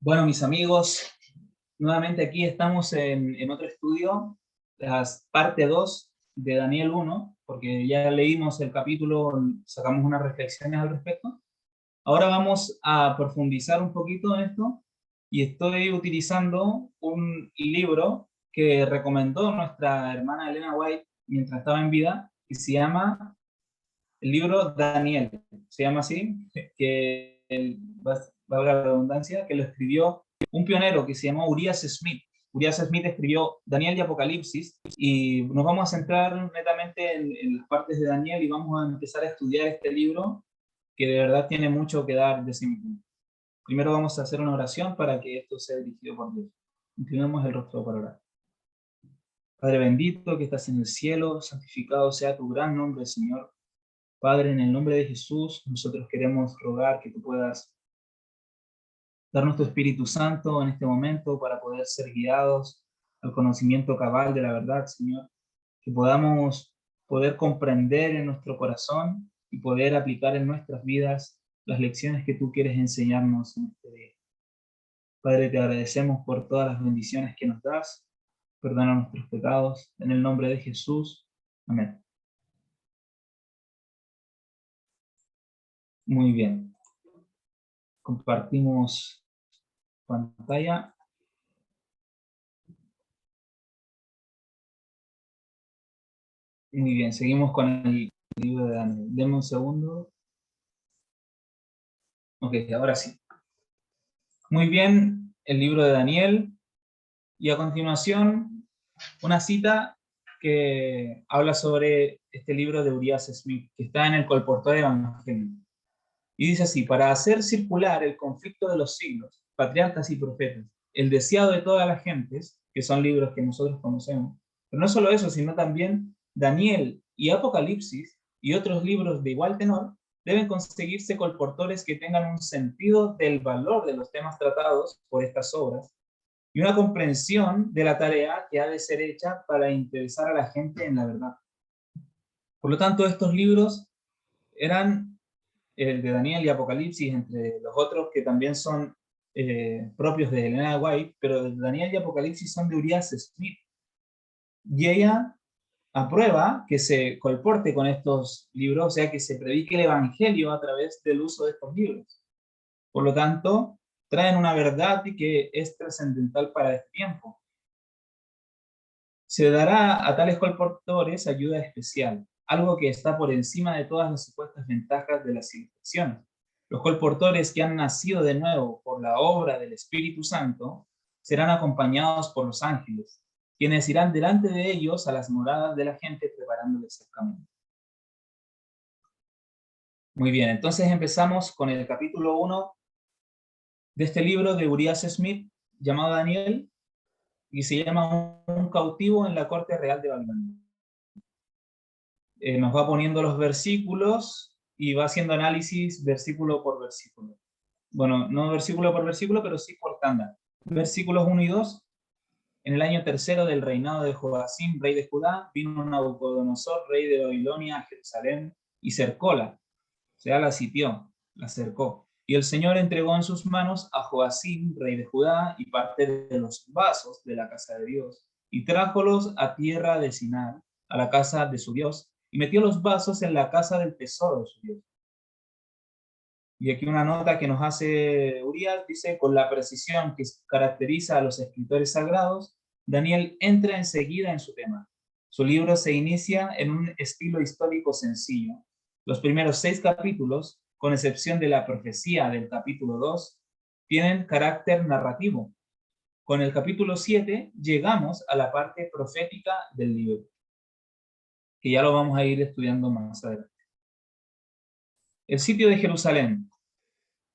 Bueno, mis amigos, nuevamente aquí estamos en otro estudio, parte 2 de Daniel 1, porque ya leímos el capítulo, sacamos unas reflexiones al respecto. Ahora vamos a profundizar un poquito en esto y estoy utilizando un libro que recomendó nuestra hermana Elena White mientras estaba en vida y se llama el libro Daniel, se llama así, que valga la redundancia, que lo escribió un pionero que se llamó Urias Smith. Urias Smith escribió Daniel y Apocalipsis y nos vamos a centrar netamente en las partes de Daniel y vamos a empezar a estudiar este libro que de verdad tiene mucho que dar de sí mismo. Primero vamos a hacer una oración para que esto sea dirigido por Dios. Inclinemos el rostro para orar. Padre bendito que estás en el cielo, santificado sea tu gran nombre, Señor. Padre, en el nombre de Jesús, nosotros queremos rogar que tú puedas darnos tu Espíritu Santo en este momento para poder ser guiados al conocimiento cabal de la verdad, Señor. Que podamos poder comprender en nuestro corazón y poder aplicar en nuestras vidas las lecciones que tú quieres enseñarnos en este día. Padre, te agradecemos por todas las bendiciones que nos das. Perdona nuestros pecados. En el nombre de Jesús. Amén. Muy bien. Compartimos pantalla. Muy bien, seguimos con el libro de Daniel. Deme un segundo. Ok, ahora sí. Muy bien, el libro de Daniel. Y a continuación, una cita que habla sobre este libro de Urias Smith, que está en el Colportor Evangelio. Y dice así: para hacer circular el conflicto de los siglos, patriarcas y profetas, el deseado de todas las gentes, que son libros que nosotros conocemos, pero no solo eso, sino también Daniel y Apocalipsis y otros libros de igual tenor, deben conseguirse colportores que tengan un sentido del valor de los temas tratados por estas obras y una comprensión de la tarea que ha de ser hecha para interesar a la gente en la verdad. Por lo tanto, estos libros eran el de Daniel y Apocalipsis, entre los otros que también son propios de Elena White, pero Daniel y Apocalipsis son de Urias Smith. Y ella aprueba que se colporte con estos libros, o sea, que se predique el Evangelio a través del uso de estos libros. Por lo tanto, traen una verdad que es trascendental para este tiempo. Se dará a tales colportores ayuda especial, algo que está por encima de todas las supuestas ventajas de las civilizaciones. Los colportores que han nacido de nuevo por la obra del Espíritu Santo serán acompañados por los ángeles, quienes irán delante de ellos a las moradas de la gente preparándoles el camino. Muy bien, entonces empezamos con el capítulo 1 de este libro de Urias Smith, llamado Daniel, y se llama Un cautivo en la corte real de Babilonia. Nos va poniendo los versículos y va haciendo análisis versículo por versículo. Bueno, no versículo por versículo, pero sí por tanda. Versículos 1 y 2. En el año tercero del reinado de Joacim, rey de Judá, vino Nabucodonosor, rey de Babilonia, a Jerusalén y cercóla, o sea, la sitió, la cercó. Y el Señor entregó en sus manos a Joacim, rey de Judá, y parte de los vasos de la casa de Dios, y trájolos a tierra de Sinar, a la casa de su Dios, y metió los vasos en la casa del tesoro de su Dios. Y aquí una nota que nos hace Urias, dice: con la precisión que caracteriza a los escritores sagrados, Daniel entra enseguida en su tema. Su libro se inicia en un estilo histórico sencillo. Los primeros 6 capítulos, con excepción de la profecía del capítulo 2, tienen carácter narrativo. Con el capítulo 7 llegamos a la parte profética del libro, que ya lo vamos a ir estudiando más adelante. El sitio de Jerusalén.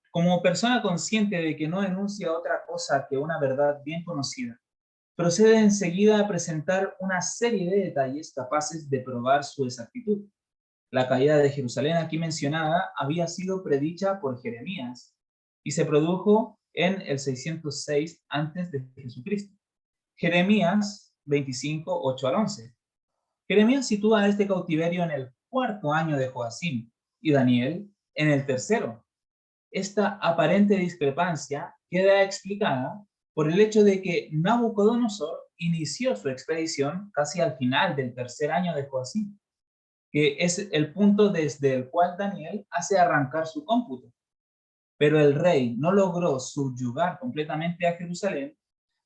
Como persona consciente de que no denuncia otra cosa que una verdad bien conocida, procede enseguida a presentar una serie de detalles capaces de probar su exactitud. La caída de Jerusalén aquí mencionada había sido predicha por Jeremías y se produjo en el 606 antes de Jesucristo. Jeremías 25, 8 al 11. Jeremías sitúa este cautiverio en el 4º año de Joacim y Daniel en el 3º. Esta aparente discrepancia queda explicada por el hecho de que Nabucodonosor inició su expedición casi al final del tercer año de Joacim, que es el punto desde el cual Daniel hace arrancar su cómputo. Pero el rey no logró subyugar completamente a Jerusalén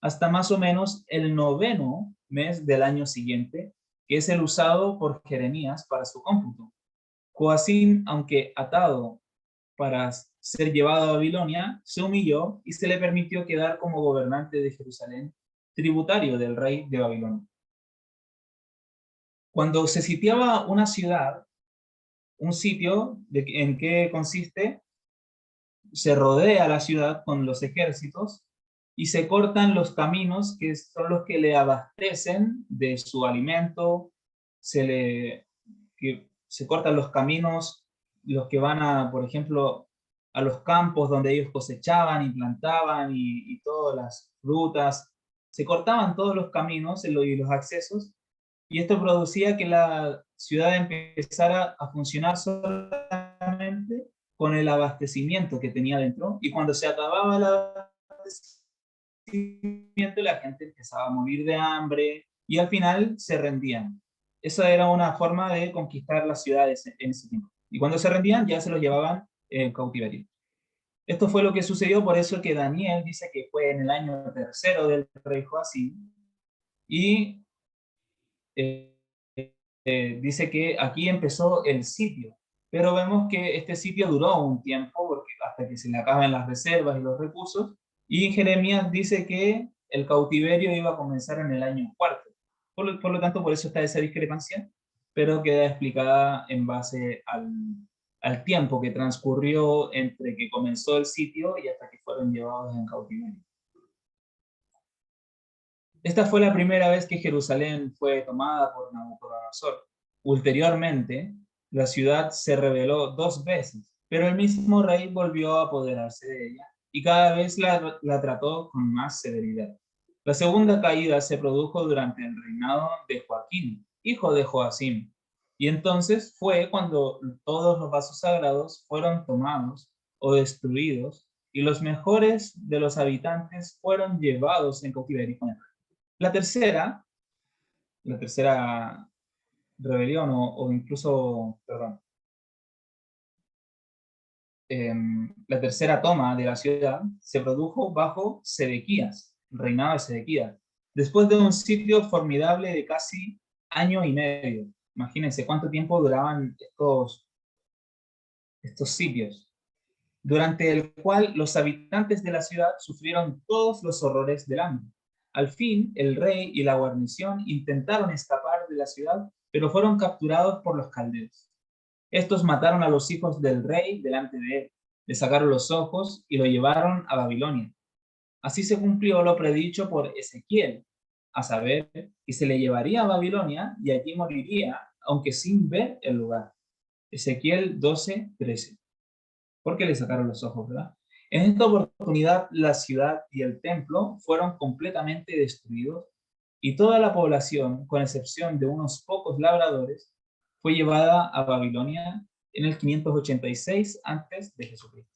hasta más o menos el 9º mes del año siguiente, que es el usado por Jeremías para su cómputo. Joacim, aunque atado para ser llevado a Babilonia, se humilló y se le permitió quedar como gobernante de Jerusalén, tributario del rey de Babilonia. Cuando se sitiaba una ciudad, un sitio en qué consiste, se rodea la ciudad con los ejércitos y se cortan los caminos que son los que le abastecen de su alimento, se cortan los caminos, los que van a, por ejemplo, a los campos donde ellos cosechaban y plantaban y todas las frutas, se cortaban todos los caminos y los accesos, y esto producía que la ciudad empezara a funcionar solamente con el abastecimiento que tenía dentro, y cuando se acababa el abastecimiento la gente empezaba a morir de hambre y al final se rendían. Esa era una forma de conquistar las ciudades en ese tiempo. Y cuando se rendían ya se los llevaban en cautiverio. Esto fue lo que sucedió, por eso que Daniel dice que fue en el año tercero del rey Joacim, y eh, dice que aquí empezó el sitio, pero vemos que este sitio duró un tiempo porque hasta que se le acaban las reservas y los recursos, y Jeremías dice que el cautiverio iba a comenzar en el año cuarto. Por lo tanto, por eso está esa discrepancia, pero queda explicada en base al tiempo que transcurrió entre que comenzó el sitio y hasta que fueron llevados en cautiverio. Esta fue la primera vez que Jerusalén fue tomada por Nabucodonosor. Ulteriormente, la ciudad se rebeló 2 veces, pero el mismo rey volvió a apoderarse de ella y cada vez la trató con más severidad. La segunda caída se produjo durante el reinado de Joaquín, hijo de Joacim, y entonces fue cuando todos los vasos sagrados fueron tomados o destruidos y los mejores de los habitantes fueron llevados en cautiverio. La tercera, la tercera rebelión o incluso, perdón, la tercera toma de la ciudad se produjo bajo Sedequías, el reinado de Sedequías, después de un sitio formidable de casi año y medio. Imagínense cuánto tiempo duraban estos sitios, durante el cual los habitantes de la ciudad sufrieron todos los horrores del hambre. Al fin, el rey y la guarnición intentaron escapar de la ciudad, pero fueron capturados por los caldeos. Estos mataron a los hijos del rey delante de él, le sacaron los ojos y lo llevaron a Babilonia. Así se cumplió lo predicho por Ezequiel, a saber, que se le llevaría a Babilonia y allí moriría, aunque sin ver el lugar. Ezequiel 12:13. Porque le sacaron los ojos, ¿verdad? En esta oportunidad, la ciudad y el templo fueron completamente destruidos y toda la población, con excepción de unos pocos labradores, fue llevada a Babilonia en el 586 antes de Jesucristo.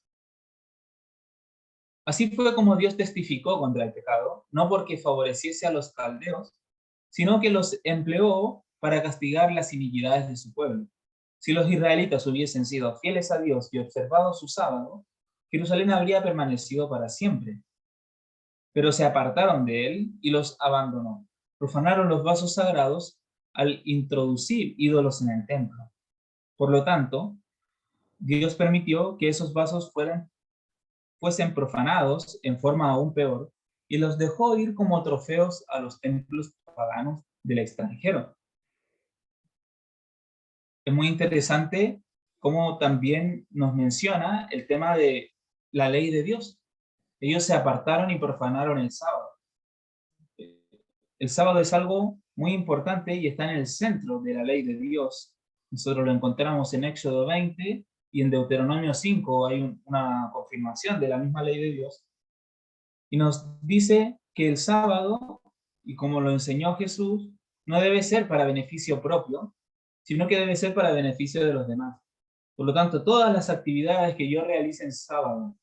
Así fue como Dios testificó contra el pecado, no porque favoreciese a los caldeos, sino que los empleó para castigar las iniquidades de su pueblo. Si los israelitas hubiesen sido fieles a Dios y observado su sábado, Jerusalén habría permanecido para siempre. Pero se apartaron de él y los abandonó. Profanaron los vasos sagrados al introducir ídolos en el templo. Por lo tanto, Dios permitió que esos vasos fuesen profanados en forma aún peor y los dejó ir como trofeos a los templos paganos del extranjero. Es muy interesante cómo también nos menciona el tema de la ley de Dios. Ellos se apartaron y profanaron el sábado. El sábado es algo muy importante y está en el centro de la ley de Dios. Nosotros lo encontramos en Éxodo 20 y en Deuteronomio 5 hay una confirmación de la misma ley de Dios. Y nos dice que el sábado, y como lo enseñó Jesús, no debe ser para beneficio propio, sino que debe ser para beneficio de los demás. Por lo tanto, todas las actividades que yo realice en sábado,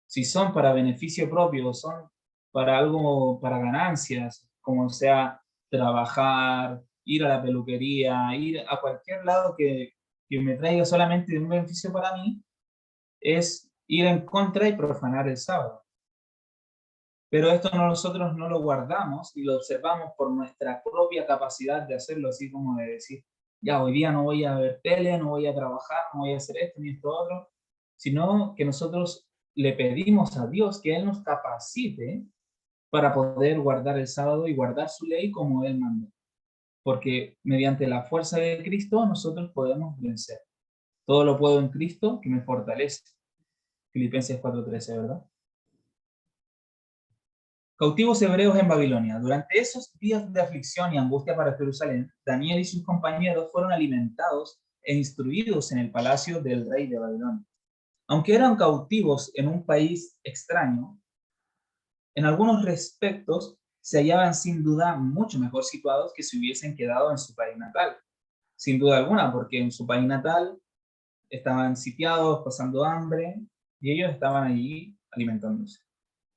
si son para beneficio propio, son para algo, para ganancias, como sea trabajar, ir a la peluquería, ir a cualquier lado que me traiga solamente un beneficio para mí, es ir en contra y profanar el sábado. Pero esto nosotros no lo guardamos y lo observamos por nuestra propia capacidad de hacerlo, así como de decir, ya hoy día no voy a ver tele, no voy a trabajar, no voy a hacer esto ni esto otro, sino que nosotros le pedimos a Dios que Él nos capacite para poder guardar el sábado y guardar su ley como Él mandó. Porque mediante la fuerza de Cristo nosotros podemos vencer. Todo lo puedo en Cristo que me fortalece. Filipenses 4:13, ¿verdad? Cautivos hebreos en Babilonia. Durante esos días de aflicción y angustia para Jerusalén, Daniel y sus compañeros fueron alimentados e instruidos en el palacio del rey de Babilonia. Aunque eran cautivos en un país extraño, en algunos respectos se hallaban sin duda mucho mejor situados que si hubiesen quedado en su país natal. Sin duda alguna, porque en su país natal estaban sitiados, pasando hambre, y ellos estaban allí alimentándose.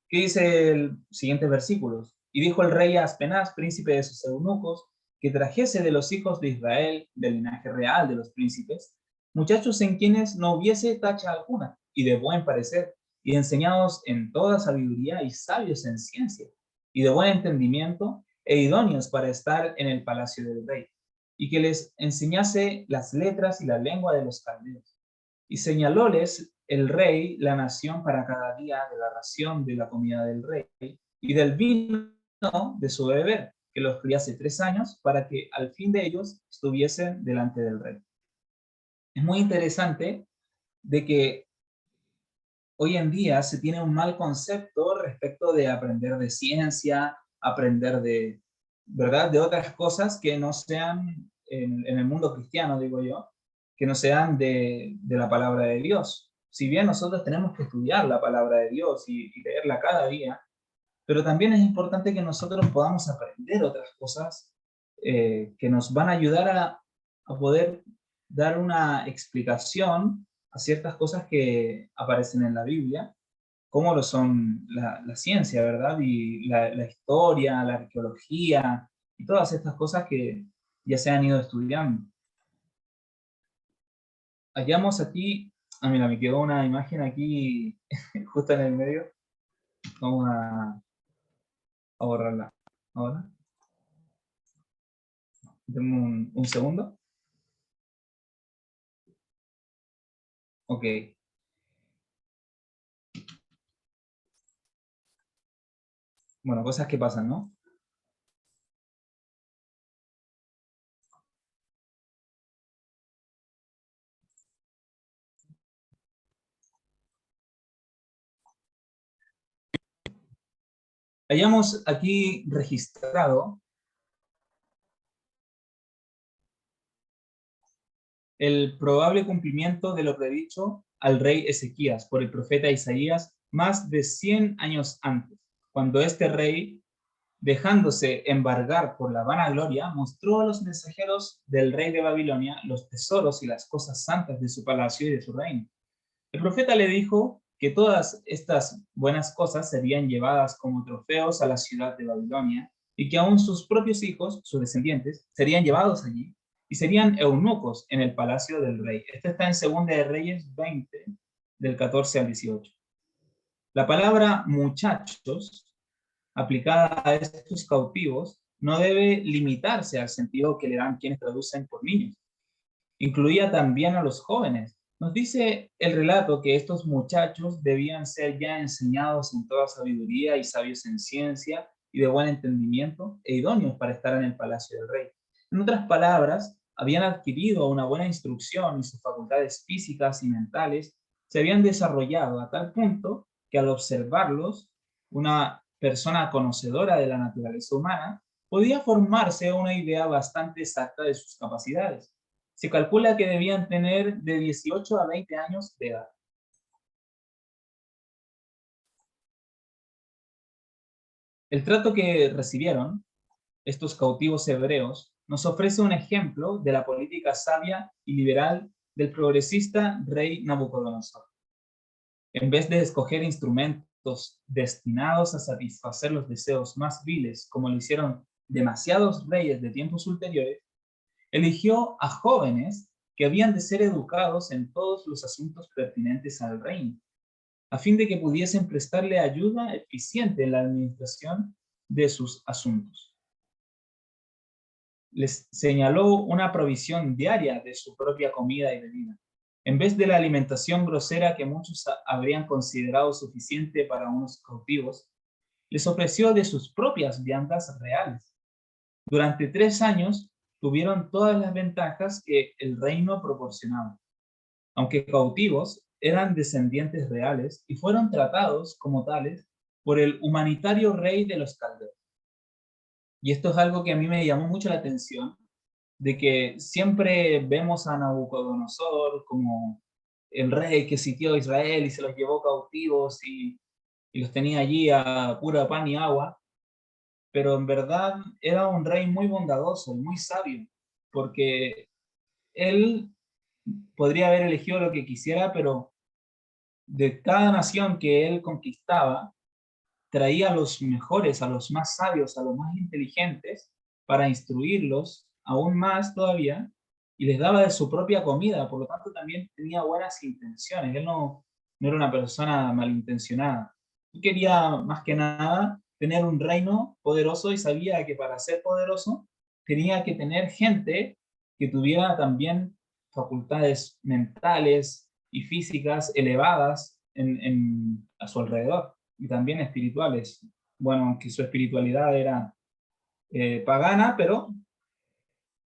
¿Qué dice el siguiente versículo? Y dijo el rey a Aspenaz, príncipe de sus eunucos, que trajese de los hijos de Israel, del linaje real de los príncipes, muchachos en quienes no hubiese tacha alguna, y de buen parecer, y enseñados en toda sabiduría y sabios en ciencia, y de buen entendimiento, e idóneos para estar en el palacio del rey, y que les enseñase las letras y la lengua de los caldeos. Y señalóles el rey la nación para cada día de la ración de la comida del rey y del vino de su beber, que los criase 3 años para que al fin de ellos estuviesen delante del rey. Es muy interesante de que hoy en día se tiene un mal concepto respecto de aprender de ciencia, aprender de, ¿verdad?, de otras cosas que no sean en el mundo cristiano, digo yo, que no sean de la palabra de Dios. Si bien nosotros tenemos que estudiar la palabra de Dios y leerla cada día, pero también es importante que nosotros podamos aprender otras cosas que nos van a ayudar a poder dar una explicación a ciertas cosas que aparecen en la Biblia, como lo son la ciencia, ¿verdad? Y la historia, la arqueología y todas estas cosas que ya se han ido estudiando. Hallamos aquí, mira, me quedó una imagen aquí justo en el medio. Vamos a borrarla ahora. Deme un segundo. Ok. Bueno, cosas que pasan, ¿no? Hayamos aquí registrado el probable cumplimiento de lo predicho al rey Ezequías por el profeta Isaías más de 100 años antes, cuando este rey, dejándose embargar por la vanagloria, mostró a los mensajeros del rey de Babilonia los tesoros y las cosas santas de su palacio y de su reino. El profeta le dijo que todas estas buenas cosas serían llevadas como trofeos a la ciudad de Babilonia y que aún sus propios hijos, sus descendientes, serían llevados allí y serían eunucos en el palacio del rey. Esto está en 2 de Reyes 20, del 14 al 18. La palabra muchachos, aplicada a estos cautivos, no debe limitarse al sentido que le dan quienes traducen por niños. Incluía también a los jóvenes. Nos dice el relato que estos muchachos debían ser ya enseñados en toda sabiduría y sabios en ciencia y de buen entendimiento e idóneos para estar en el palacio del rey. En otras palabras, habían adquirido una buena instrucción y sus facultades físicas y mentales se habían desarrollado a tal punto que al observarlos, una persona conocedora de la naturaleza humana podía formarse una idea bastante exacta de sus capacidades. Se calcula que debían tener de 18 a 20 años de edad. El trato que recibieron estos cautivos hebreos nos ofrece un ejemplo de la política sabia y liberal del progresista rey Nabucodonosor. En vez de escoger instrumentos destinados a satisfacer los deseos más viles, como lo hicieron demasiados reyes de tiempos ulteriores, eligió a jóvenes que habían de ser educados en todos los asuntos pertinentes al reino, a fin de que pudiesen prestarle ayuda eficiente en la administración de sus asuntos. Les señaló una provisión diaria de su propia comida y bebida, en vez de la alimentación grosera que muchos habrían considerado suficiente para unos cautivos. Les ofreció de sus propias viandas reales. Durante 3 años tuvieron todas las ventajas que el reino proporcionaba. Aunque cautivos, eran descendientes reales y fueron tratados como tales por el humanitario rey de los caldeos. Y esto es algo que a mí me llamó mucho la atención, de que siempre vemos a Nabucodonosor como el rey que sitió a Israel y se los llevó cautivos y los tenía allí a pura pan y agua, pero en verdad era un rey muy bondadoso, muy sabio, porque él podría haber elegido lo que quisiera, pero de cada nación que él conquistaba, traía a los mejores, a los más sabios, a los más inteligentes, para instruirlos aún más todavía, y les daba de su propia comida, por lo tanto también tenía buenas intenciones, él no era una persona malintencionada. Él quería más que nada tener un reino poderoso y sabía que para ser poderoso tenía que tener gente que tuviera también facultades mentales y físicas elevadas a su alrededor, y también espirituales. Bueno, aunque su espiritualidad era pagana, pero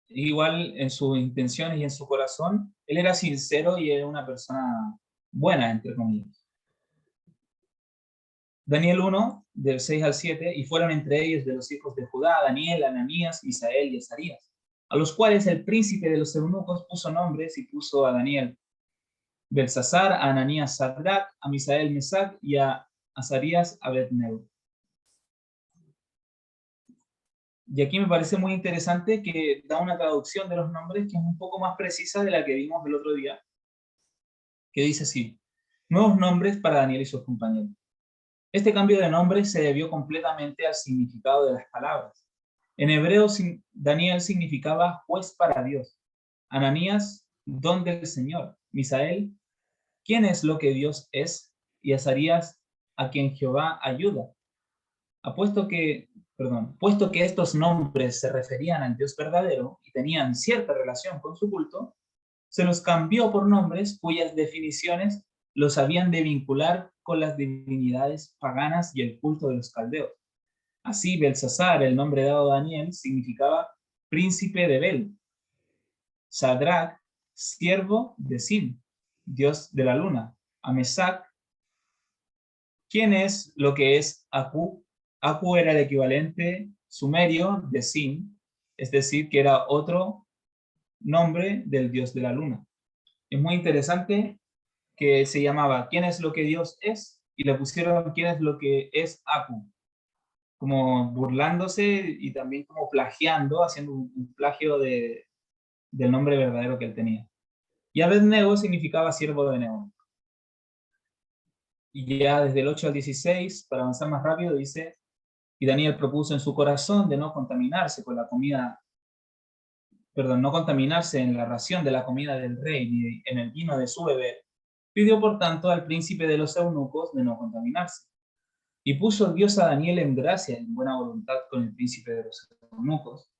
igual en sus intenciones y en su corazón, él era sincero y era una persona buena, entre comillas. Daniel 1, del 6 al 7, y fueron entre ellos de los hijos de Judá, Daniel, Ananías, Misael y Azarías, a los cuales el príncipe de los eunucos puso nombres y puso a Daniel Belsasar, a Ananías Sadrach, a Misael Mesac y a Azarías Abednego. Y aquí me parece muy interesante que da una traducción de los nombres que es un poco más precisa de la que vimos el otro día, que dice así: nuevos nombres para Daniel y sus compañeros. Este cambio de nombre se debió completamente al significado de las palabras. En hebreo, Daniel significaba juez para Dios. Ananías, don del Señor. Misael, ¿quién es lo que Dios es? Y Azarías, a quien Jehová ayuda. Puesto que estos nombres se referían al Dios verdadero y tenían cierta relación con su culto, se los cambió por nombres cuyas definiciones los habían de vincular con las divinidades paganas y el culto de los caldeos. Así, Belsasar, el nombre dado a Daniel, significaba príncipe de Bel. Sadrach, siervo de Sin, dios de la luna. A Mesac, ¿quién es lo que es Aku? Aku era el equivalente sumerio de Sin, es decir, que era otro nombre del dios de la luna. Es muy interesante que se llamaba ¿quién es lo que Dios es? Y le pusieron ¿quién es lo que es Aku? Como burlándose y también como plagiando, haciendo un plagio del nombre verdadero que él tenía. Y Abednego significaba siervo de Nebo. Y ya desde el 8 al 16, para avanzar más rápido, dice: y Daniel propuso en su corazón de no contaminarse con la comida, no contaminarse en la ración de la comida del rey, ni en el vino de su beber. Pidió, por tanto, al príncipe de los eunucos de no contaminarse. Y puso Dios a Daniel en gracia y en buena voluntad con el príncipe de los eunucos.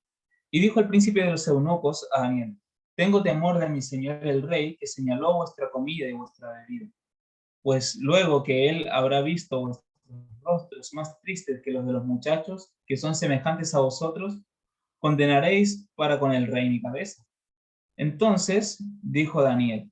Y dijo el príncipe de los eunucos a Daniel: tengo temor de mi señor el rey, que señaló vuestra comida y vuestra bebida. Pues luego que él habrá visto vuestros rostros más tristes que los de los muchachos, que son semejantes a vosotros, condenaréis para con el rey mi cabeza. Entonces dijo Daniel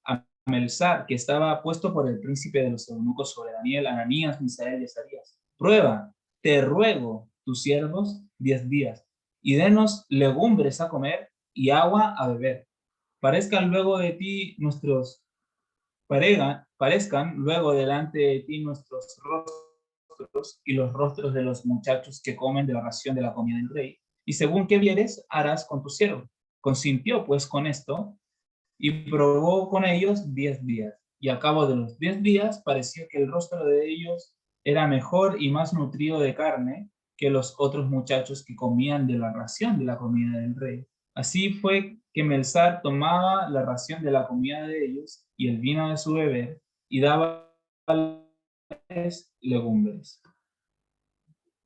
a Melzar, que estaba puesto por el príncipe de los eunucos sobre Daniel, Ananías, Misael y Azarías: prueba, te ruego, tus siervos, 10 días, y denos legumbres a comer y agua a beber. Parezcan luego de ti nuestros parezcan luego delante de ti nuestros rostros y los rostros de los muchachos que comen de la ración de la comida del rey, y según que vieres, harás con tu siervo. Consintió pues con esto, y probó con ellos 10 días. Y al cabo de los 10 días pareció que el rostro de ellos era mejor y más nutrido de carne que los otros muchachos que comían de la ración de la comida del rey. Así fue que Melzar tomaba la ración de la comida de ellos y el vino de su beber y daba legumbres.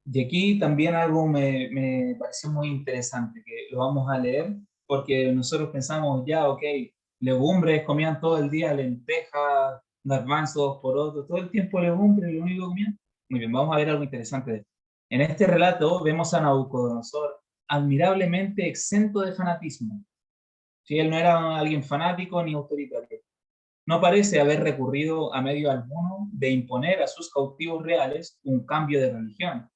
Y aquí también algo me pareció muy interesante, que lo vamos a leer, porque nosotros pensamos, ya, ok, legumbres, comían todo el día lentejas, garbanzos, porotos, todo el tiempo legumbres, lo único que comían. Muy bien, vamos a ver algo interesante de esto. En este relato vemos a Nabucodonosor admirablemente exento de fanatismo. Si él no era alguien fanático ni autoritario. No parece haber recurrido a medio alguno de imponer a sus cautivos reales un cambio de religión.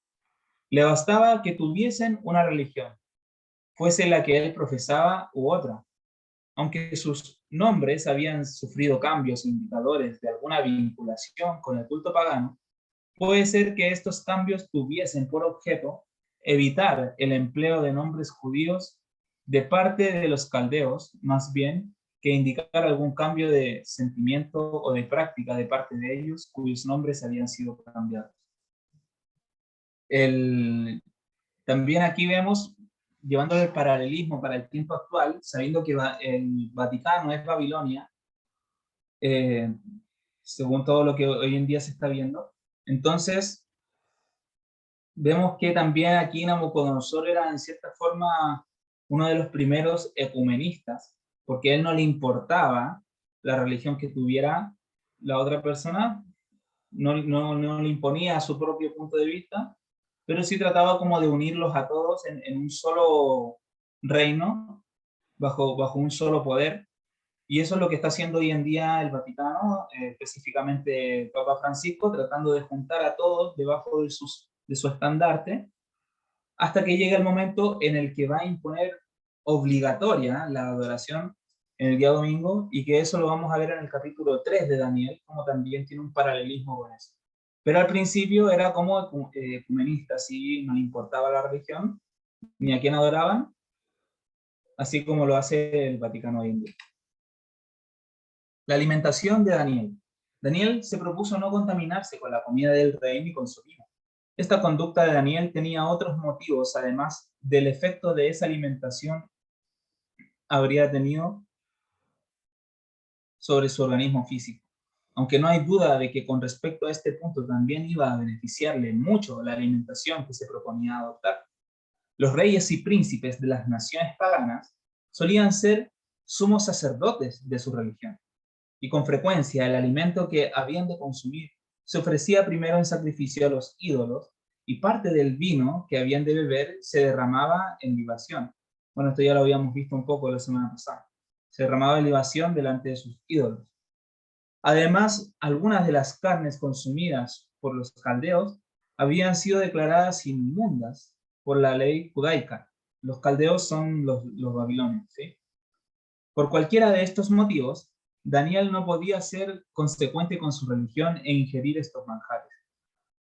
Le bastaba que tuviesen una religión, fuese la que él profesaba u otra. Aunque sus nombres habían sufrido cambios indicadores de alguna vinculación con el culto pagano, puede ser que estos cambios tuviesen por objeto evitar el empleo de nombres judíos de parte de los caldeos, más bien que indicar algún cambio de sentimiento o de práctica de parte de ellos cuyos nombres habían sido cambiados. También aquí vemos, llevando el paralelismo para el tiempo actual, sabiendo que el Vaticano es Babilonia, eh, según todo lo que hoy en día se está viendo. Entonces, vemos que también aquí Nabucodonosor era en cierta forma uno de los primeros ecumenistas, porque a él no le importaba la religión que tuviera la otra persona, no le imponía su propio punto de vista, pero sí trataba como de unirlos a todos en un solo reino, bajo un solo poder. Y eso es lo que está haciendo hoy en día el Vaticano, específicamente el Papa Francisco, tratando de juntar a todos debajo de su estandarte, hasta que llegue el momento en el que va a imponer obligatoria la adoración en el día domingo, y que eso lo vamos a ver en el capítulo 3 de Daniel, como también tiene un paralelismo con eso. Pero al principio era como ecumenista, así no importaba la religión, ni a quién adoraban, así como lo hace el Vaticano hoy en día. La alimentación de Daniel. Daniel se propuso no contaminarse con la comida del rey ni con su vino. Esta conducta de Daniel tenía otros motivos, además del efecto de esa alimentación habría tenido sobre su organismo físico. Aunque no hay duda de que con respecto a este punto también iba a beneficiarle mucho la alimentación que se proponía adoptar. Los reyes y príncipes de las naciones paganas solían ser sumos sacerdotes de su religión, y con frecuencia el alimento que habían de consumir se ofrecía primero en sacrificio a los ídolos, y parte del vino que habían de beber se derramaba en libación. Bueno, esto ya lo habíamos visto un poco la semana pasada. Se derramaba en libación delante de sus ídolos. Además, algunas de las carnes consumidas por los caldeos habían sido declaradas inmundas por la ley judaica. Los caldeos son los babilonios, ¿sí? Por cualquiera de estos motivos, Daniel no podía ser consecuente con su religión e ingerir estos manjares.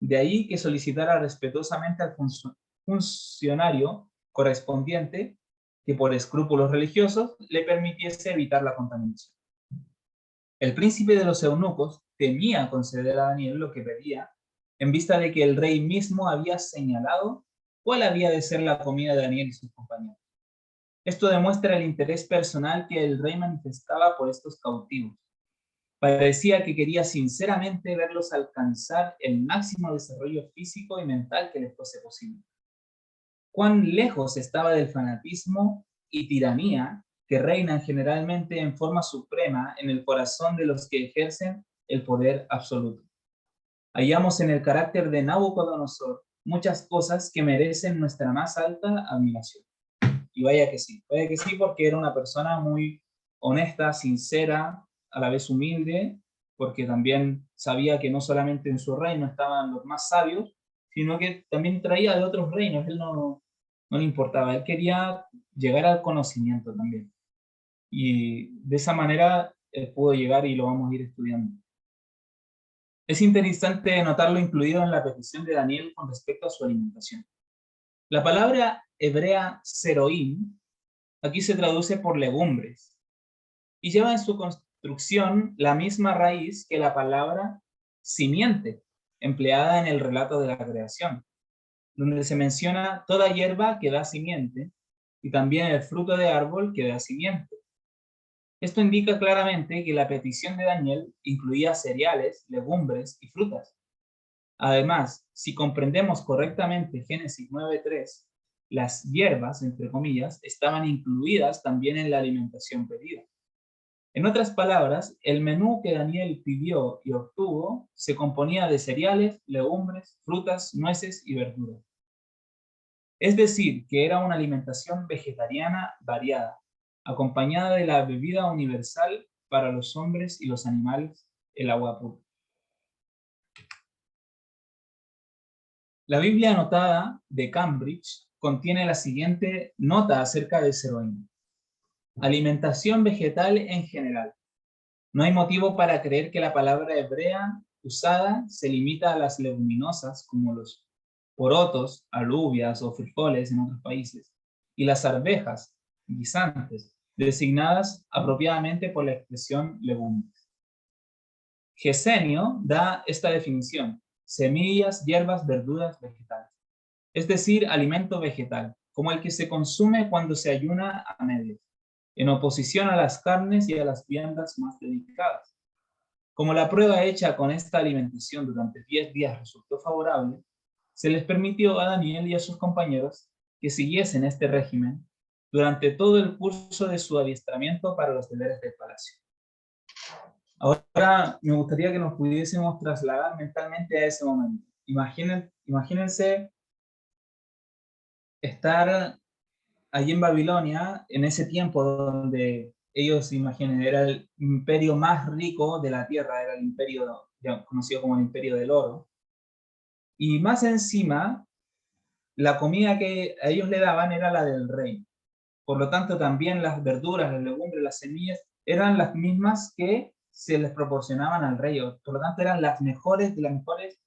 De ahí que solicitara respetuosamente al funcionario correspondiente que por escrúpulos religiosos le permitiese evitar la contaminación. El príncipe de los eunucos temía conceder a Daniel lo que pedía, en vista de que el rey mismo había señalado cuál había de ser la comida de Daniel y sus compañeros. Esto demuestra el interés personal que el rey manifestaba por estos cautivos. Parecía que quería sinceramente verlos alcanzar el máximo desarrollo físico y mental que les fuese posible. Cuán lejos estaba del fanatismo y tiranía que reinan generalmente en forma suprema en el corazón de los que ejercen el poder absoluto. Hallamos en el carácter de Nabucodonosor muchas cosas que merecen nuestra más alta admiración. Y vaya que sí, porque era una persona muy honesta, sincera, a la vez humilde, porque también sabía que no solamente en su reino estaban los más sabios, sino que también traía de otros reinos. Él no le importaba, él quería llegar al conocimiento también. Y de esa manera él pudo llegar, y lo vamos a ir estudiando. Es interesante notarlo incluido en la petición de Daniel con respecto a su alimentación. La palabra hebrea seroim aquí se traduce por legumbres, y lleva en su construcción la misma raíz que la palabra simiente, empleada en el relato de la creación, donde se menciona toda hierba que da simiente y también el fruto de árbol que da simiente. Esto indica claramente que la petición de Daniel incluía cereales, legumbres y frutas. Además, si comprendemos correctamente Génesis 9:3, las hierbas, entre comillas, estaban incluidas también en la alimentación pedida. En otras palabras, el menú que Daniel pidió y obtuvo se componía de cereales, legumbres, frutas, nueces y verduras. Es decir, que era una alimentación vegetariana variada, acompañada de la bebida universal para los hombres y los animales, el agua pura. La Biblia anotada de Cambridge contiene la siguiente nota acerca del ceroíno. Alimentación vegetal en general. No hay motivo para creer que la palabra hebrea usada se limita a las leguminosas como los porotos, alubias o frijoles en otros países, y las arvejas, guisantes, designadas apropiadamente por la expresión legumbres. Gesenio da esta definición: semillas, hierbas, verduras, vegetales. Es decir, alimento vegetal, como el que se consume cuando se ayuna a medias, en oposición a las carnes y a las viandas más delicadas. Como la prueba hecha con esta alimentación durante 10 días resultó favorable, se les permitió a Daniel y a sus compañeros que siguiesen este régimen durante todo el curso de su adiestramiento para los deberes del palacio. Ahora me gustaría que nos pudiésemos trasladar mentalmente a ese momento. Imagínense estar allí en Babilonia, en ese tiempo donde ellos, imaginen, era el imperio más rico de la tierra, era el imperio ya conocido como el imperio del oro. Y más encima, la comida que a ellos le daban era la del rey. Por lo tanto, también las verduras, las legumbres, las semillas eran las mismas que se les proporcionaban al rey. Por lo tanto, eran las mejores de las mejores.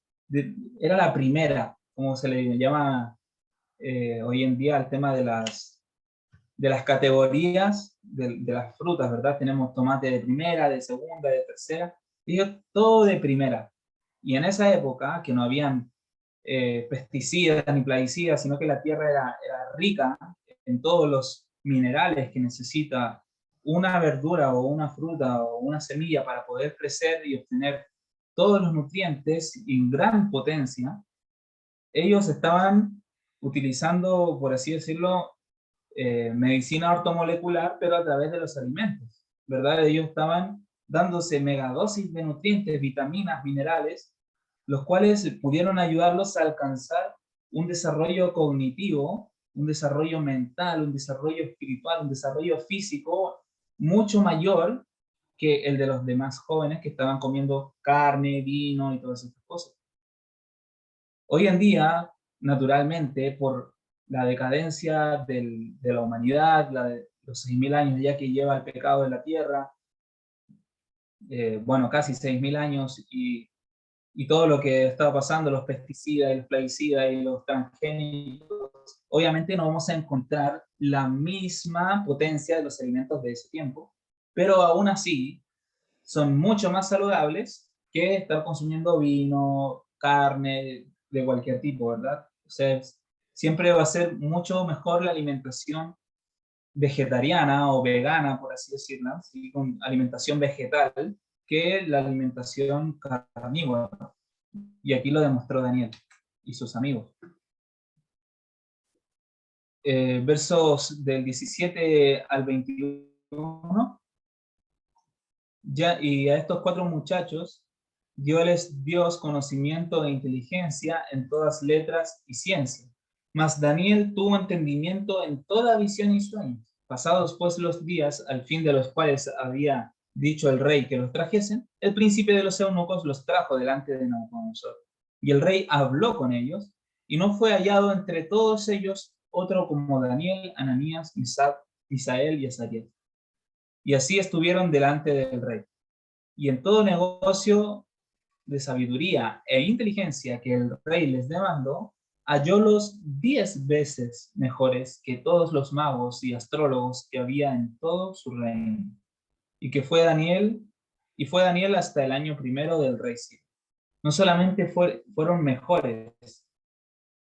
Era la primera, como se le llama hoy en día al tema de las categorías de las frutas, ¿verdad? Tenemos tomate de primera, de segunda, de tercera, y todo de primera. Y en esa época, que no habían pesticidas ni plaguicidas, sino que la tierra era rica en todos los minerales que necesita una verdura o una fruta o una semilla para poder crecer y obtener todos los nutrientes en gran potencia, ellos estaban utilizando, por así decirlo, medicina ortomolecular, pero a través de los alimentos, ¿verdad? Ellos estaban dándose megadosis de nutrientes, vitaminas, minerales, los cuales pudieron ayudarlos a alcanzar un desarrollo cognitivo, un desarrollo mental, un desarrollo espiritual, un desarrollo físico mucho mayor que el de los demás jóvenes que estaban comiendo carne, vino y todas estas cosas. Hoy en día, naturalmente, por la decadencia de la humanidad, de los 6.000 años ya que lleva el pecado en la tierra, bueno, casi 6.000 años, y todo lo que estaba pasando, los pesticidas y los plaguicidas y los transgénicos, obviamente no vamos a encontrar la misma potencia de los alimentos de ese tiempo, pero aún así son mucho más saludables que estar consumiendo vino, carne de cualquier tipo, ¿verdad? O sea, siempre va a ser mucho mejor la alimentación vegetariana o vegana, por así decirlo, ¿sí? Con alimentación vegetal, que la alimentación carnívora. Y aquí lo demostró Daniel y sus amigos. Versos del 17 al 21. Ya, y a estos 4 muchachos dioles Dios conocimiento e inteligencia en todas letras y ciencia. Mas Daniel tuvo entendimiento en toda visión y sueño. Pasados pues los días, al fin de los cuales había dicho el rey que los trajesen, el príncipe de los eunucos los trajo delante de Nabucodonosor. Y el rey habló con ellos, y no fue hallado entre todos ellos otro como Daniel, Ananías, Misael y Azarías. Y así estuvieron delante del rey. Y en todo negocio de sabiduría e inteligencia que el rey les demandó, hallólos 10 veces mejores que todos los magos y astrólogos que había en todo su reino. y fue Daniel hasta el año primero del rey Ciro. No solamente fueron mejores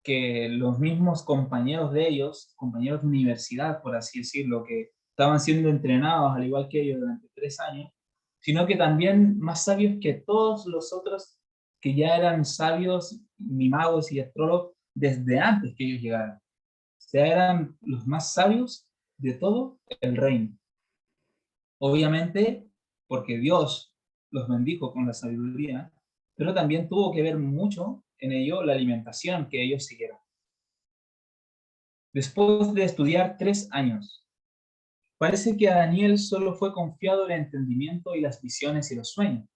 que los mismos compañeros de ellos, compañeros de universidad, por así decirlo, que estaban siendo entrenados al igual que ellos durante 3 años, sino que también más sabios que todos los otros que ya eran sabios, ni magos y astrólogos, desde antes que ellos llegaran. O sea, eran los más sabios de todo el reino. Obviamente, porque Dios los bendijo con la sabiduría, pero también tuvo que ver mucho en ello la alimentación que ellos siguieron. Después de estudiar 3 años, parece que a Daniel solo fue confiado el entendimiento y las visiones y los sueños,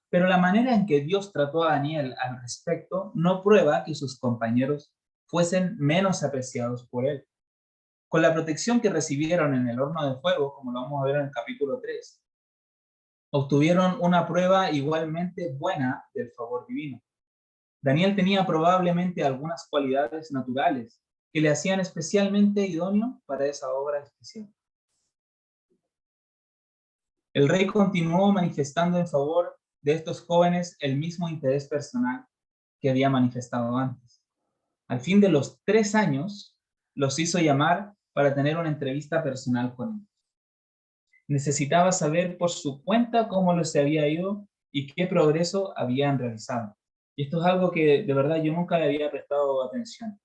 pero la manera en que Dios trató a Daniel al respecto no prueba que sus compañeros fuesen menos apreciados por él. Con la protección que recibieron en el horno de fuego, como lo vamos a ver en el capítulo 3, obtuvieron una prueba igualmente buena del favor divino. Daniel tenía probablemente algunas cualidades naturales que le hacían especialmente idóneo para esa obra especial. El rey continuó manifestando en favor de estos jóvenes el mismo interés personal que había manifestado antes. Al fin de los 3 años, los hizo llamar para tener una entrevista personal con él. Necesitaba saber por su cuenta cómo les había ido y qué progreso habían realizado. Y esto es algo que de verdad yo nunca le había prestado atención.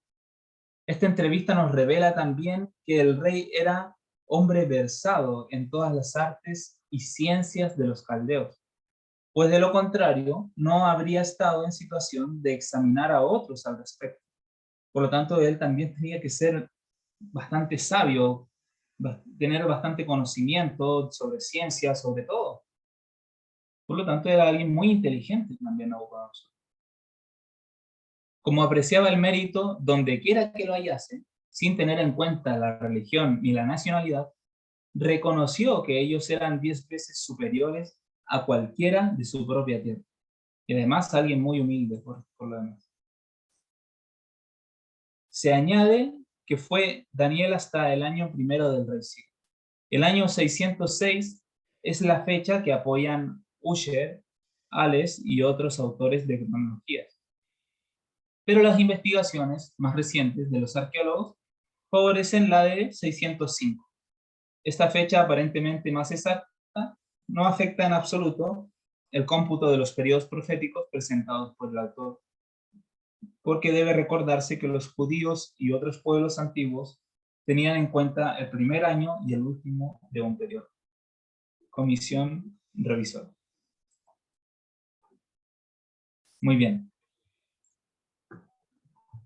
Esta entrevista nos revela también que el rey era hombre versado en todas las artes y ciencias de los caldeos, pues de lo contrario no habría estado en situación de examinar a otros al respecto. Por lo tanto, él también tenía que ser bastante sabio, tener bastante conocimiento sobre ciencia, sobre todo. Por lo tanto, era alguien muy inteligente también, Nabucodonosor. Como apreciaba el mérito donde quiera que lo hallase, sin tener en cuenta la religión ni la nacionalidad, reconoció que ellos eran 10 veces superiores a cualquiera de su propia tierra. Y además alguien muy humilde por lo demás. Se añade que fue Daniel hasta el año primero del rey Ciro. El año 606 es la fecha que apoyan Ussher, Ales y otros autores de cronologías. Pero las investigaciones más recientes de los arqueólogos favorecen la de 605. Esta fecha aparentemente más exacta no afecta en absoluto el cómputo de los periodos proféticos presentados por el autor, porque debe recordarse que los judíos y otros pueblos antiguos tenían en cuenta el primer año y el último de un periodo. Comisión revisora. Muy bien.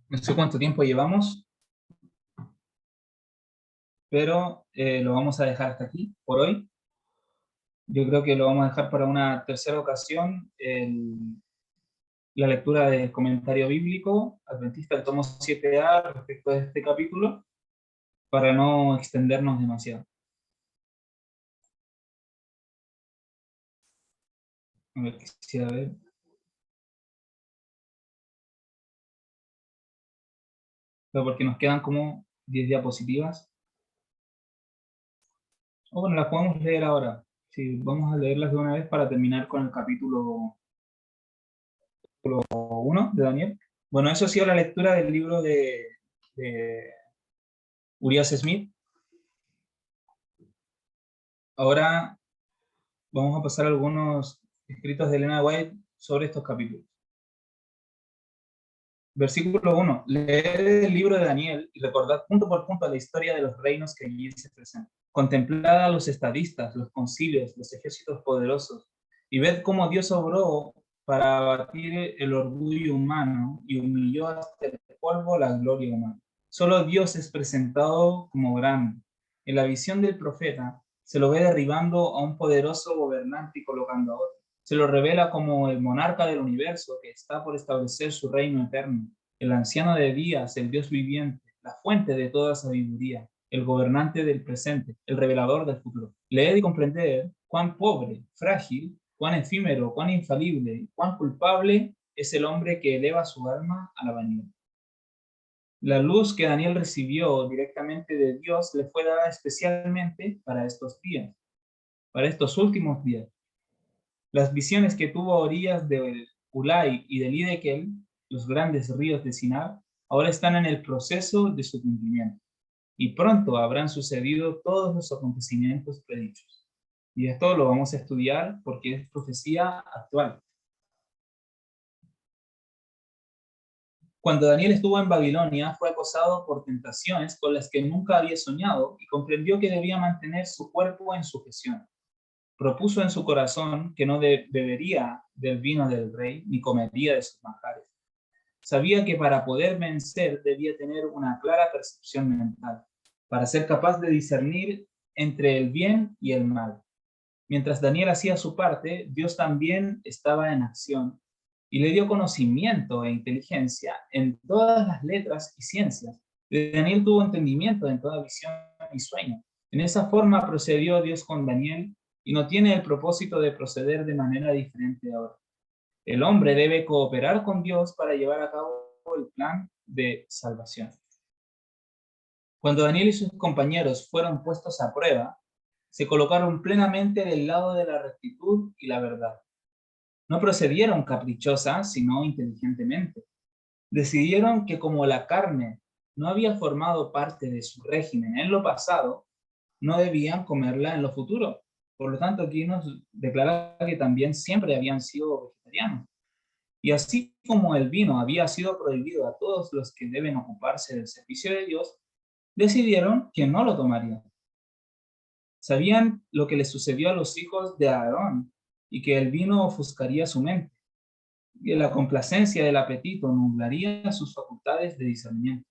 No sé cuánto tiempo llevamos, pero lo vamos a dejar hasta aquí por hoy. Yo creo que lo vamos a dejar para una tercera ocasión, la lectura del comentario bíblico adventista del tomo 7a respecto de este capítulo, para no extendernos demasiado. A ver, quisiera ver. Pero porque nos quedan como 10 diapositivas. O bueno, las podemos leer ahora. Sí, vamos a leerlas de una vez para terminar con el capítulo 1 de Daniel. Bueno, eso ha sido la lectura del libro de Urias Smith. Ahora vamos a pasar a algunos escritos de Elena White sobre estos capítulos. Versículo 1. Leed el libro de Daniel y recordad punto por punto la historia de los reinos que allí se presentan. Contemplad a los estadistas, los concilios, los ejércitos poderosos, y ved cómo Dios obró para abatir el orgullo humano y humilló hasta el polvo la gloria humana. Solo Dios es presentado como grande. En la visión del profeta se lo ve derribando a un poderoso gobernante y colocando a otro. Se lo revela como el monarca del universo que está por establecer su reino eterno, el anciano de días, el Dios viviente, la fuente de toda sabiduría, el gobernante del presente, el revelador del futuro. Leed y comprended cuán pobre, frágil, cuán efímero, cuán infalible, cuán culpable es el hombre que eleva su alma a la vanidad. La luz que Daniel recibió directamente de Dios le fue dada especialmente para estos días. para estos últimos días. Las visiones que tuvo a orillas del Ulai y del Hidekel, los grandes ríos de Sinar, ahora están en el proceso de su cumplimiento, y pronto habrán sucedido todos los acontecimientos predichos. Y esto lo vamos a estudiar porque es profecía actual. Cuando Daniel estuvo en Babilonia, fue acosado por tentaciones con las que nunca había soñado y comprendió que debía mantener su cuerpo en sujeción. Propuso en su corazón que no bebería del vino del rey ni comería de sus manjares. Sabía que para poder vencer debía tener una clara percepción mental, para ser capaz de discernir entre el bien y el mal. Mientras Daniel hacía su parte, Dios también estaba en acción y le dio conocimiento e inteligencia en todas las letras y ciencias. Daniel tuvo entendimiento en toda visión y sueño. En esa forma procedió Dios con Daniel y no tiene el propósito de proceder de manera diferente ahora. El hombre debe cooperar con Dios para llevar a cabo el plan de salvación. Cuando Daniel y sus compañeros fueron puestos a prueba, se colocaron plenamente del lado de la rectitud y la verdad. No procedieron caprichosa, sino inteligentemente. Decidieron que como la carne no había formado parte de su régimen en lo pasado, no debían comerla en lo futuro. Por lo tanto, aquí nos declara que también siempre habían sido vegetarianos. Y así como el vino había sido prohibido a todos los que deben ocuparse del servicio de Dios, decidieron que no lo tomarían. Sabían lo que les sucedió a los hijos de Aarón y que el vino ofuscaría su mente, y la complacencia del apetito nublaría sus facultades de discernimiento.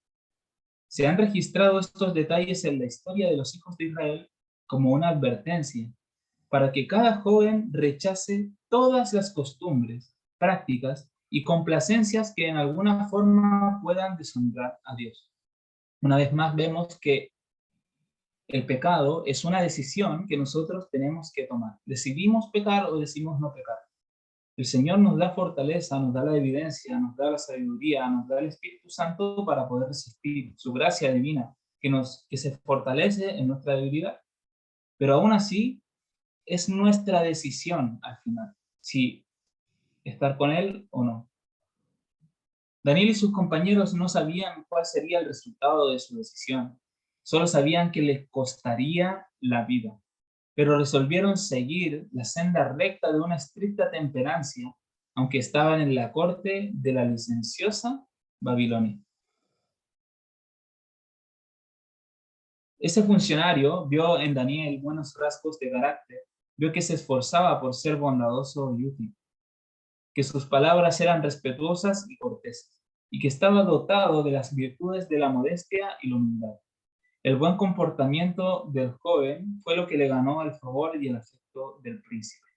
Se han registrado estos detalles en la historia de los hijos de Israel como una advertencia para que cada joven rechace todas las costumbres, prácticas y complacencias que en alguna forma puedan deshonrar a Dios. Una vez más vemos que el pecado es una decisión que nosotros tenemos que tomar. ¿Decidimos pecar o decidimos no pecar? El Señor nos da fortaleza, nos da la evidencia, nos da la sabiduría, nos da el Espíritu Santo para poder resistir su gracia divina, que se fortalece en nuestra debilidad. Pero aún así, es nuestra decisión al final, si estar con Él o no. Daniel y sus compañeros no sabían cuál sería el resultado de su decisión, solo sabían que les costaría la vida, pero resolvieron seguir la senda recta de una estricta temperancia, aunque estaban en la corte de la licenciosa Babilonia. Ese funcionario vio en Daniel buenos rasgos de carácter, vio que se esforzaba por ser bondadoso y útil, que sus palabras eran respetuosas y corteses, y que estaba dotado de las virtudes de la modestia y la humildad. El buen comportamiento del joven fue lo que le ganó el favor y el afecto del príncipe.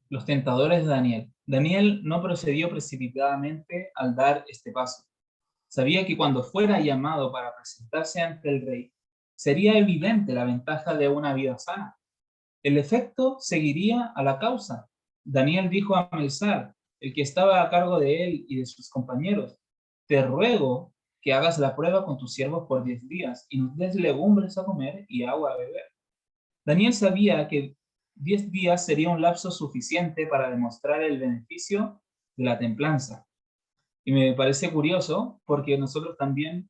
Los tentadores de Daniel. Daniel no procedió precipitadamente al dar este paso. Sabía que cuando fuera llamado para presentarse ante el rey, sería evidente la ventaja de una vida sana. El efecto seguiría a la causa. Daniel dijo a Melzar, el que estaba a cargo de él y de sus compañeros, te ruego que hagas la prueba con tus siervos por 10 días y nos des legumbres a comer y agua a beber. Daniel sabía que 10 días sería un lapso suficiente para demostrar el beneficio de la templanza. Y me parece curioso porque nosotros también,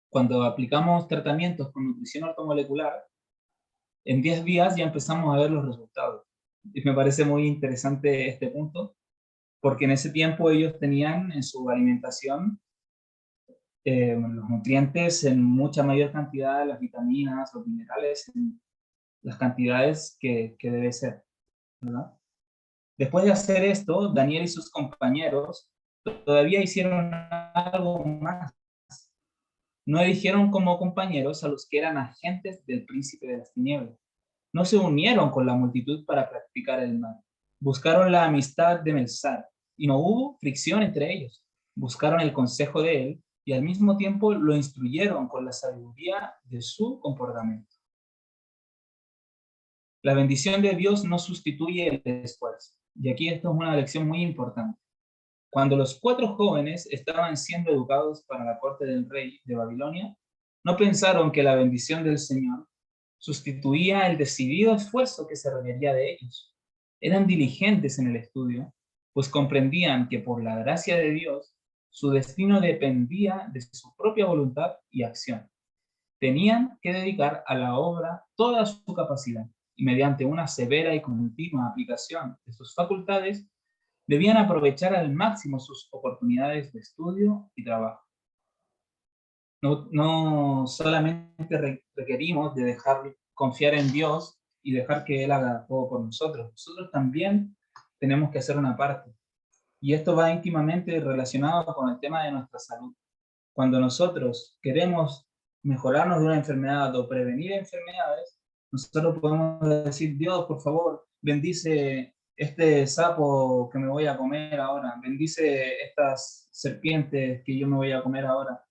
cuando aplicamos tratamientos con nutrición ortomolecular, en 10 días ya empezamos a ver los resultados. Y me parece muy interesante este punto, porque en ese tiempo ellos tenían en su alimentación los nutrientes en mucha mayor cantidad, las vitaminas, los minerales, en las cantidades que debe ser, ¿verdad? Después de hacer esto, Daniel y sus compañeros todavía hicieron algo más. No eligieron como compañeros a los que eran agentes del príncipe de las tinieblas. No se unieron con la multitud para practicar el mal. Buscaron la amistad de Melzar y no hubo fricción entre ellos. Buscaron el consejo de él y al mismo tiempo lo instruyeron con la sabiduría de su comportamiento. La bendición de Dios no sustituye el esfuerzo. Y aquí esto es una lección muy importante. Cuando los 4 jóvenes estaban siendo educados para la corte del rey de Babilonia, No pensaron que la bendición del Señor sustituía el decidido esfuerzo que se requería de ellos. Eran diligentes en el estudio, pues comprendían que por la gracia de Dios, su destino dependía de su propia voluntad y acción. Tenían que dedicar a la obra toda su capacidad y mediante una severa y continua aplicación de sus facultades, debían aprovechar al máximo sus oportunidades de estudio y trabajo. No solamente requerimos de dejar confiar en Dios y dejar que Él haga todo por nosotros. Nosotros también tenemos que hacer una parte. Y esto va íntimamente relacionado con el tema de nuestra salud. Cuando nosotros queremos mejorarnos de una enfermedad o prevenir enfermedades, nosotros podemos decir: Dios, por favor, bendice este sapo que me voy a comer ahora, bendice estas serpientes que yo me voy a comer ahora.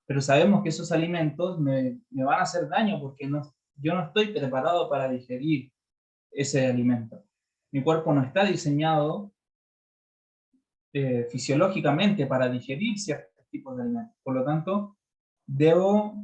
Pero sabemos que esos alimentos me van a hacer daño porque yo no estoy preparado para digerir ese alimento. Mi cuerpo no está diseñado fisiológicamente para digerir ciertos tipos de alimentos. Por lo tanto, debo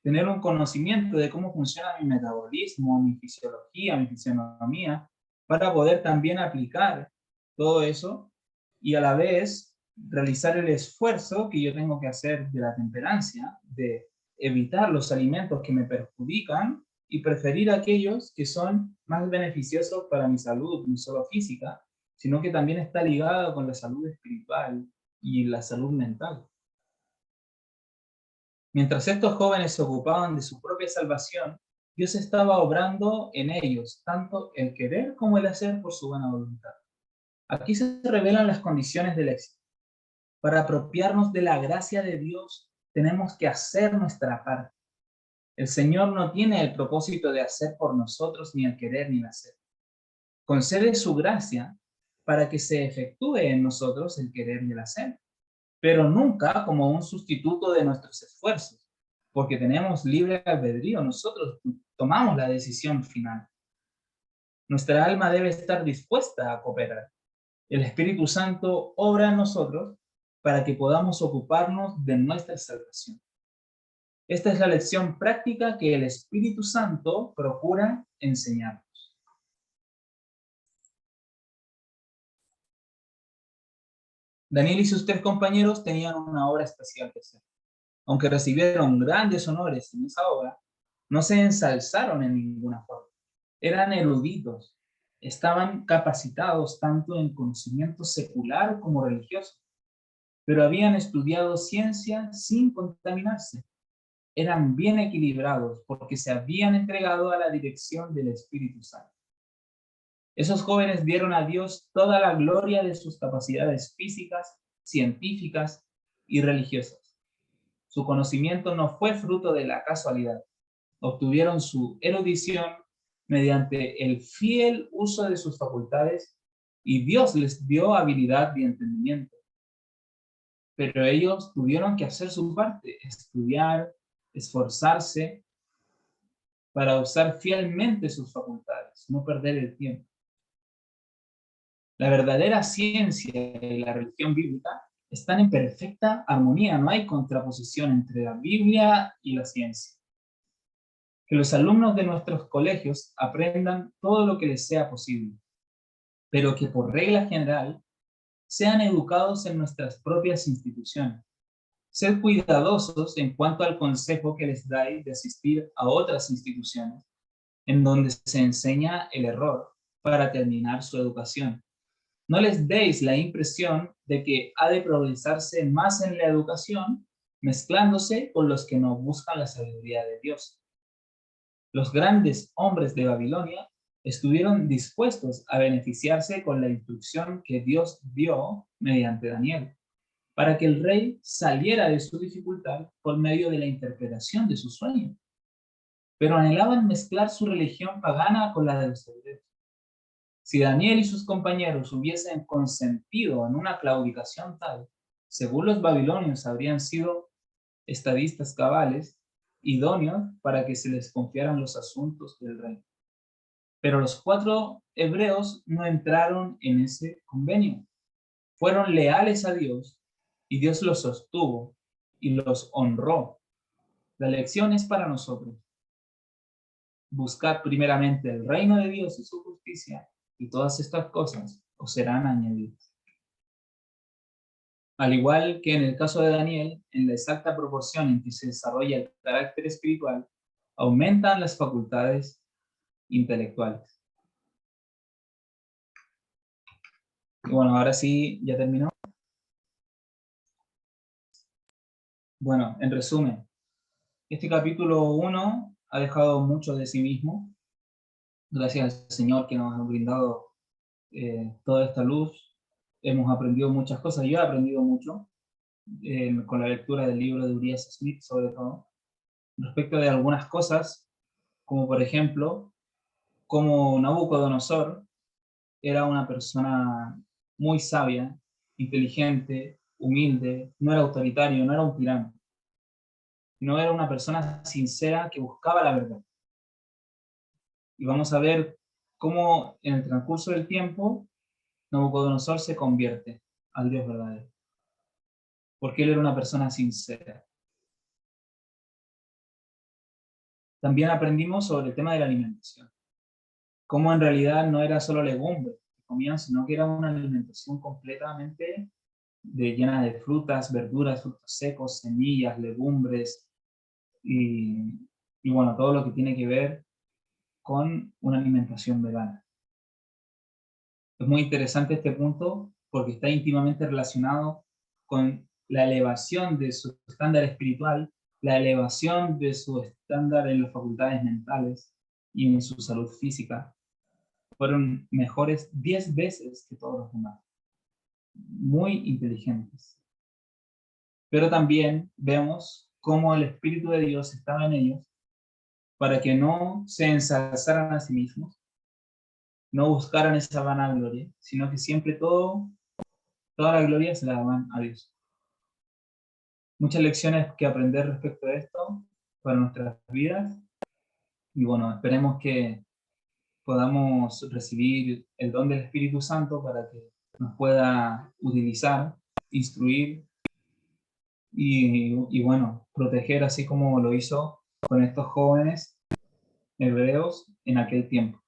tener un conocimiento de cómo funciona mi metabolismo, mi fisiología, mi fisionomía, para poder también aplicar todo eso y a la vez realizar el esfuerzo que yo tengo que hacer de la temperancia, de evitar los alimentos que me perjudican y preferir aquellos que son más beneficiosos para mi salud, no solo física, sino que también está ligado con la salud espiritual y la salud mental. Mientras estos jóvenes se ocupaban de su propia salvación, Dios estaba obrando en ellos, tanto el querer como el hacer por su buena voluntad. Aquí se revelan las condiciones del éxito. Para apropiarnos de la gracia de Dios, tenemos que hacer nuestra parte. El Señor no tiene el propósito de hacer por nosotros ni el querer ni el hacer. Concede su gracia para que se efectúe en nosotros el querer y el hacer, pero nunca como un sustituto de nuestros esfuerzos, porque tenemos libre albedrío, nosotros tomamos la decisión final. Nuestra alma debe estar dispuesta a cooperar. El Espíritu Santo obra en nosotros para que podamos ocuparnos de nuestra salvación. Esta es la lección práctica que el Espíritu Santo procura enseñarnos. Daniel y sus 3 compañeros tenían una obra especial que hacer. Aunque recibieron grandes honores en esa obra, no se ensalzaron en ninguna forma. Eran eruditos, estaban capacitados tanto en conocimiento secular como religioso, pero habían estudiado ciencia sin contaminarse. Eran bien equilibrados porque se habían entregado a la dirección del Espíritu Santo. Esos jóvenes dieron a Dios toda la gloria de sus capacidades físicas, científicas y religiosas. Su conocimiento no fue fruto de la casualidad. Obtuvieron su erudición mediante el fiel uso de sus facultades y Dios les dio habilidad y entendimiento. Pero ellos tuvieron que hacer su parte, estudiar, esforzarse para usar fielmente sus facultades, no perder el tiempo. La verdadera ciencia y la religión bíblica están en perfecta armonía, no hay contraposición entre la Biblia y la ciencia. Que los alumnos de nuestros colegios aprendan todo lo que les sea posible, pero que por regla general sean educados en nuestras propias instituciones. Ser cuidadosos en cuanto al consejo que les dais de asistir a otras instituciones, en donde se enseña el error para terminar su educación. No les deis la impresión de que ha de progresarse más en la educación, mezclándose con los que no buscan la sabiduría de Dios. Los grandes hombres de Babilonia estuvieron dispuestos a beneficiarse con la instrucción que Dios dio mediante Daniel, para que el rey saliera de su dificultad por medio de la interpretación de su sueño. Pero anhelaban mezclar su religión pagana con la de los hebreos. Si Daniel y sus compañeros hubiesen consentido en una claudicación tal, según los babilonios habrían sido estadistas cabales, idóneos para que se les confiaran los asuntos del rey. Pero los 4 hebreos no entraron en ese convenio. Fueron leales a Dios y Dios los sostuvo y los honró. La lección es para nosotros. Buscad primeramente el reino de Dios y su justicia, y todas estas cosas os serán añadidas. Al igual que en el caso de Daniel, en la exacta proporción en que se desarrolla el carácter espiritual, aumentan las facultades intelectuales. Y bueno, ahora sí, ya terminó. Bueno, en resumen, este capítulo 1 ha dejado mucho de sí mismo. Gracias al Señor que nos ha brindado toda esta luz. Hemos aprendido muchas cosas. Yo he aprendido mucho con la lectura del libro de Urias Smith, sobre todo, respecto de algunas cosas, como por ejemplo, cómo Nabucodonosor era una persona muy sabia, inteligente, humilde, no era autoritario, no era un tirano, no era una persona sincera que buscaba la verdad. Y vamos a ver cómo en el transcurso del tiempo Nabucodonosor se convierte al Dios verdadero, porque él era una persona sincera. También aprendimos sobre el tema de la alimentación, cómo en realidad no era solo legumbres que comían, sino que era una alimentación completamente llena de frutas, verduras, frutos secos, semillas, legumbres y, y bueno, todo lo que tiene que ver con una alimentación vegana. Es muy interesante este punto porque está íntimamente relacionado con la elevación de su estándar espiritual, la elevación de su estándar en las facultades mentales y en su salud física. Fueron mejores 10 veces que todos los demás. Muy inteligentes. Pero también vemos cómo el Espíritu de Dios estaba en ellos para que no se ensalzaran a sí mismos, no buscaran esa vanagloria, sino que siempre toda la gloria se la daban a Dios. Muchas lecciones que aprender respecto a esto para nuestras vidas. Y bueno, esperemos que podamos recibir el don del Espíritu Santo para que nos pueda utilizar, instruir y bueno, proteger así como lo hizo con estos jóvenes hebreos en aquel tiempo.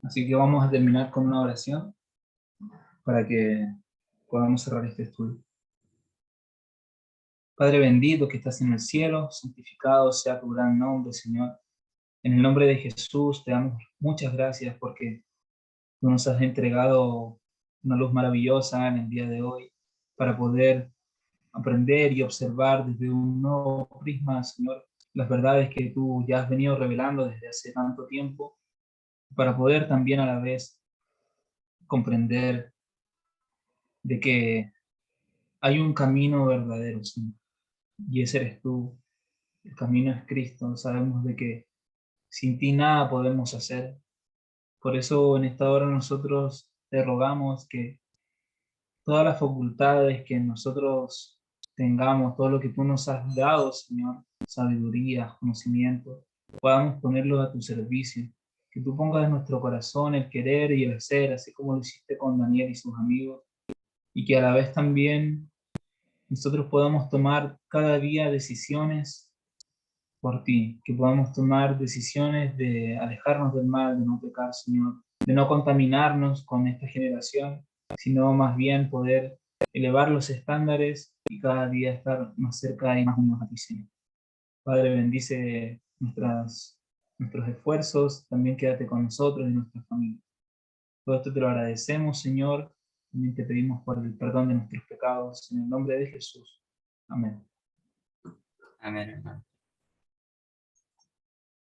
Así que vamos a terminar con una oración para que podamos cerrar este estudio. Padre bendito que estás en el cielo, santificado sea tu gran nombre, Señor. En el nombre de Jesús te damos muchas gracias porque tú nos has entregado una luz maravillosa en el día de hoy para poder aprender y observar desde un nuevo prisma, Señor, las verdades que tú ya has venido revelando desde hace tanto tiempo, para poder también a la vez comprender de que hay un camino verdadero, Señor, y ese eres tú. El camino es Cristo. Sabemos de que sin ti nada podemos hacer. Por eso en esta hora nosotros te rogamos que todas las facultades que nosotros tengamos, todo lo que tú nos has dado, Señor, sabiduría, conocimiento, podamos ponerlo a tu servicio. Que tú pongas en nuestro corazón el querer y el hacer, así como lo hiciste con Daniel y sus amigos, y que a la vez también nosotros podamos tomar cada día decisiones por ti, que podamos tomar decisiones de alejarnos del mal, de no pecar, Señor, de no contaminarnos con esta generación, sino más bien poder elevar los estándares y cada día estar más cerca y más unidos a ti, Señor. Padre, bendice nuestros esfuerzos, también quédate con nosotros y nuestra familia. Todo esto te lo agradecemos, Señor, también te pedimos por el perdón de nuestros pecados, en el nombre de Jesús. Amén. Amén, hermano.